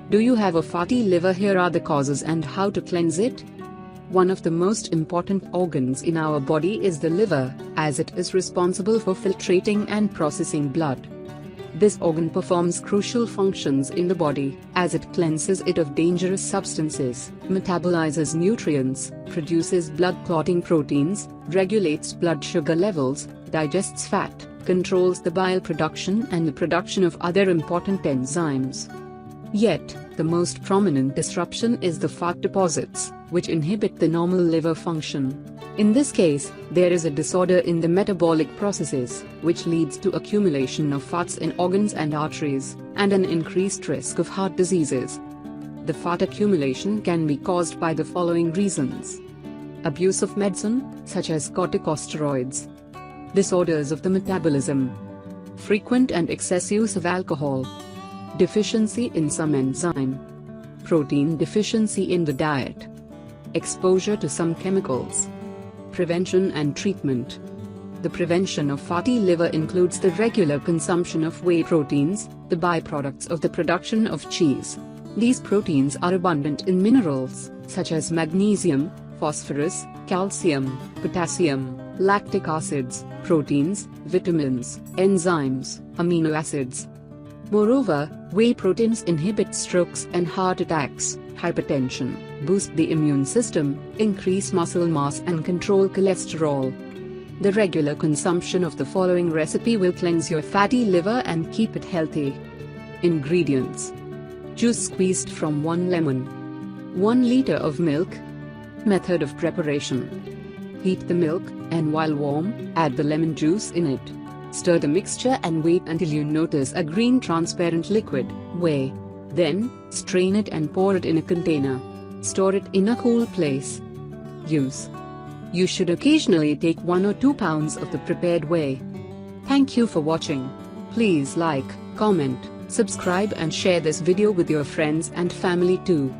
Do you have a fatty liver? Here are the causes and how to cleanse it. One of the most important organs in our body is the liver, as it is responsible for filtrating and processing blood. This organ performs crucial functions in the body, as it cleanses it of dangerous substances, metabolizes nutrients, produces blood clotting proteins, regulates blood sugar levels, digests fat, controls the bile production and the production of other important enzymes. Yet, the most prominent disruption is the fat deposits, which inhibit the normal liver function. In this case, there is a disorder in the metabolic processes, which leads to accumulation of fats in organs and arteries, and an increased risk of heart diseases. The fat accumulation can be caused by the following reasons: abuse of medicine, such as corticosteroids, disorders of the metabolism, frequent and excess use of alcohol, deficiency in some enzyme, protein deficiency in the diet, exposure to some chemicals. Prevention and treatment. The prevention of fatty liver includes the regular consumption of whey proteins, the byproducts of the production of cheese. These proteins are abundant in minerals, such as magnesium, phosphorus, calcium, potassium, lactic acids, proteins, vitamins, enzymes, amino acids. Moreover, whey proteins inhibit strokes and heart attacks, hypertension, boost the immune system, increase muscle mass and control cholesterol. The regular consumption of the following recipe will cleanse your fatty liver and keep it healthy. Ingredients: juice squeezed from 1 lemon, 1 liter of milk. Method of preparation: heat the milk, and while warm, add the lemon juice in it. Stir the mixture and wait until you notice a green transparent liquid, whey. Then, strain it and pour it in a container. Store it in a cool place. Use. You should occasionally take 1 or 2 pounds of the prepared whey. Thank you for watching. Please like, comment, subscribe and share this video with your friends and family too.